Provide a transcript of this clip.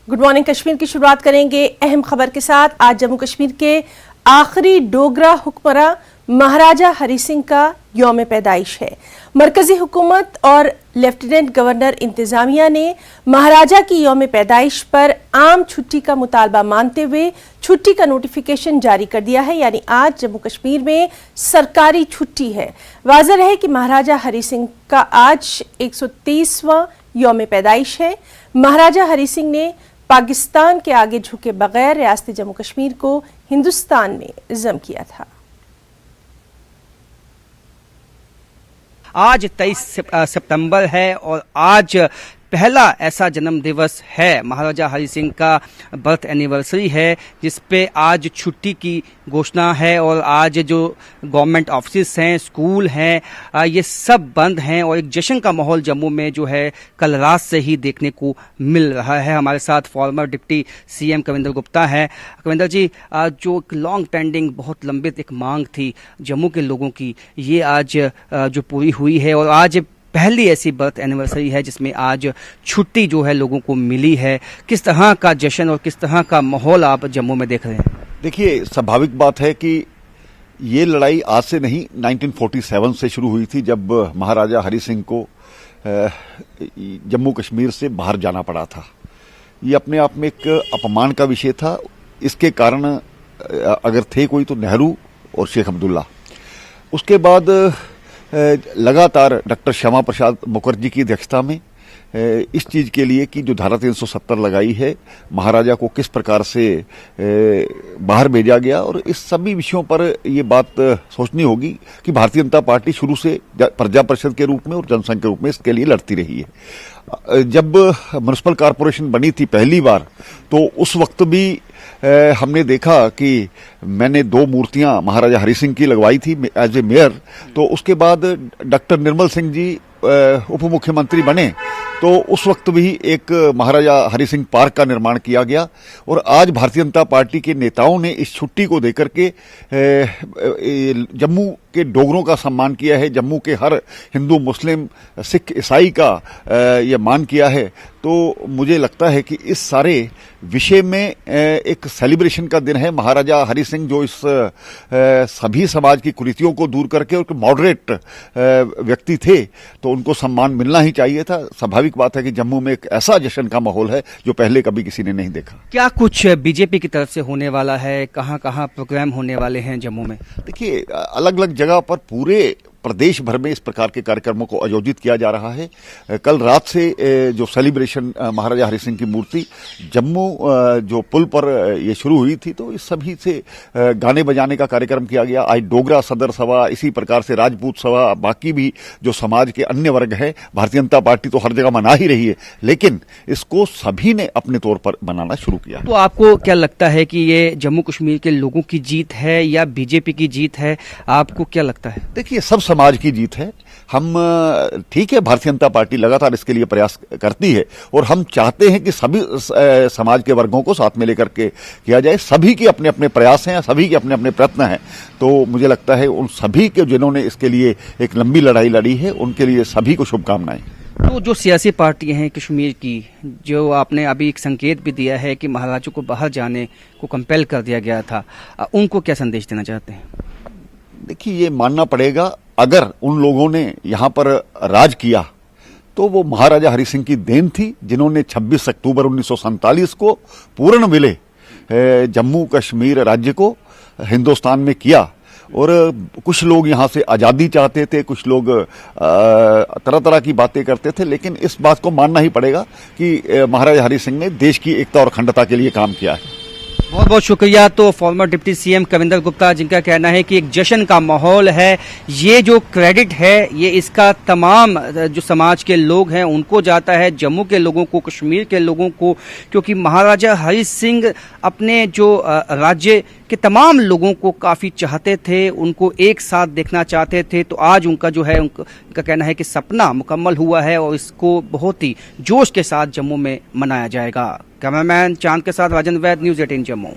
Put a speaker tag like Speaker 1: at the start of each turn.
Speaker 1: Good morning Kashmir की शुरुआत करेंगे अहम खबर के साथ। आज जम्मू कश्मीर के आखिरी डोगरा हुक्मरान महाराजा हरि सिंह का यौम पैदाइश है। मरकजी हुकूमत और लेफ्टिनेंट गवर्नर इंतजामिया ने महाराजा की यौम पैदाइश पर आम छुट्टी का मुतालबा मानते हुए छुट्टी का नोटिफिकेशन जारी कर दिया है, यानी आज जम्मू कश्मीर में सरकारी छुट्टी है। वाज़ेह रहे कि महाराजा हरि सिंह का आज 130वां यौम पैदाइश है। महाराजा हरि सिंह ने पाकिस्तान के आगे झुके बगैर रियासत जम्मू कश्मीर को हिंदुस्तान में ज़म किया था।
Speaker 2: आज 23 सितंबर है और आज पहला ऐसा जन्म दिवस है, महाराजा हरि सिंह का बर्थ एनिवर्सरी है, जिस पे आज छुट्टी की घोषणा है। और आज जो गवर्नमेंट ऑफिस हैं, स्कूल हैं, ये सब बंद हैं और एक जश्न का माहौल जम्मू में जो है कल रात से ही देखने को मिल रहा है। हमारे साथ farmer deputy CM Kavinder Gupta है। कविंदर जी, जो एक लॉन्ग पेंडिंग, बहुत लंबित एक मांग थी जम्मू के लोगों की, ये आज जो पूरी हुई है और आज पहली ऐसी बर्थ एनिवर्सरी है जिसमें आज छुट्टी जो है लोगों को मिली है। किस तरह का जश्न और किस तरह का माहौल आप जम्मू में देख रहे हैं?
Speaker 3: देखिए, स्वाभाविक बात है कि ये लड़ाई आज से नहीं 1947 से शुरू हुई थी, जब महाराजा हरि सिंह को जम्मू कश्मीर से बाहर जाना पड़ा था। ये अपने आप में एक अपमान का विषय था। इसके कारण अगर थे कोई तो नेहरू और शेख अब्दुल्ला। उसके बाद लगातार डॉक्टर श्यामा प्रसाद मुखर्जी की अध्यक्षता में इस चीज के लिए कि जो धारा 370 लगाई है, महाराजा को किस प्रकार से बाहर भेजा गया, और इस सभी विषयों पर ये बात सोचनी होगी कि भारतीय जनता पार्टी शुरू से प्रजा परिषद के रूप में और जनसंघ के रूप में इसके लिए लड़ती रही है। जब म्युनिसिपल कॉरपोरेशन बनी थी पहली बार, तो उस वक्त भी हमने देखा कि मैंने 2 मूर्तियां महाराजा हरि सिंह की लगवाई थी एज ए मेयर। तो उसके बाद डॉक्टर निर्मल सिंह जी उप मुख्यमंत्री बने, तो उस वक्त भी एक महाराजा हरि सिंह पार्क का निर्माण किया गया। और आज भारतीय जनता पार्टी के नेताओं ने इस छुट्टी को देकर के जम्मू के डोगरों का सम्मान किया है, जम्मू के हर हिंदू, मुस्लिम, सिख, ईसाई का यह मान किया है। तो मुझे लगता है कि इस सारे विषय में एक सेलिब्रेशन का दिन है। महाराजा हरि सिंह जो इस सभी समाज की कुरीतियों को दूर करके और मॉडरेट व्यक्ति थे, तो उनको सम्मान मिलना ही चाहिए था। स्वाभाविक बात है कि जम्मू में एक ऐसा जश्न का माहौल है जो पहले कभी किसी ने नहीं देखा।
Speaker 2: क्या कुछ बीजेपी की तरफ से होने वाला है? कहाँ कहाँ प्रोग्राम होने वाले हैं जम्मू में?
Speaker 3: देखिए, अलग अलग जगह पर पूरे प्रदेश भर में इस प्रकार के कार्यक्रमों को आयोजित किया जा रहा है। कल रात से जो सेलिब्रेशन महाराजा हरि सिंह की मूर्ति जम्मू जो पुल पर ये शुरू हुई थी, तो इस सभी से गाने बजाने का कार्यक्रम किया गया। आज डोगरा सदर सभा, इसी प्रकार से राजपूत सभा, बाकी भी जो समाज के अन्य वर्ग हैं, भारतीय जनता पार्टी तो हर जगह मना ही रही है, लेकिन इसको सभी ने अपने तौर पर मनाना शुरू किया।
Speaker 2: तो आपको क्या लगता है कि ये जम्मू कश्मीर के लोगों की जीत है या बीजेपी की जीत है? आपको क्या लगता है?
Speaker 3: देखिए, सब समाज की जीत है। हम ठीक है, भारतीय जनता पार्टी लगातार इसके लिए प्रयास करती है और हम चाहते हैं कि सभी समाज के वर्गों को साथ में लेकर के किया जाए। सभी के अपने अपने प्रयास हैं, सभी के अपने अपने प्रयत्न हैं। तो मुझे लगता है उन सभी के जिन्होंने इसके लिए एक लंबी लड़ाई लड़ी है, उनके लिए सभी को शुभकामनाएं।
Speaker 2: तो जो सियासी पार्टियां हैं कश्मीर की, जो आपने अभी एक संकेत भी दिया है कि महाराजा को बाहर जाने को कंपेल कर दिया गया था, उनको क्या संदेश देना चाहते हैं?
Speaker 3: देखिए, ये मानना पड़ेगा, अगर उन लोगों ने यहाँ पर राज किया तो वो महाराजा हरि सिंह की देन थी, जिन्होंने 26 अक्टूबर 1947 को पूर्ण विलय जम्मू कश्मीर राज्य को हिंदुस्तान में किया। और कुछ लोग यहाँ से आज़ादी चाहते थे, कुछ लोग तरह तरह की बातें करते थे, लेकिन इस बात को मानना ही पड़ेगा कि महाराजा हरि सिंह ने देश की एकता और अखंडता के लिए काम किया है।
Speaker 2: बहुत बहुत शुक्रिया। तो farmer deputy CM Kavinder Gupta, जिनका कहना है कि एक जश्न का माहौल है, ये जो क्रेडिट है ये इसका तमाम जो समाज के लोग हैं उनको जाता है, जम्मू के लोगों को, कश्मीर के लोगों को, क्योंकि महाराजा हरि सिंह अपने जो राज्य के तमाम लोगों को काफ़ी चाहते थे, उनको एक साथ देखना चाहते थे। तो आज उनका जो है, उनका कहना है कि सपना मुकम्मल हुआ है और इसको बहुत ही जोश के साथ जम्मू में मनाया जाएगा। कैमरामैन चांद के साथ राजन वैद, न्यूज़ 18 जम्मू।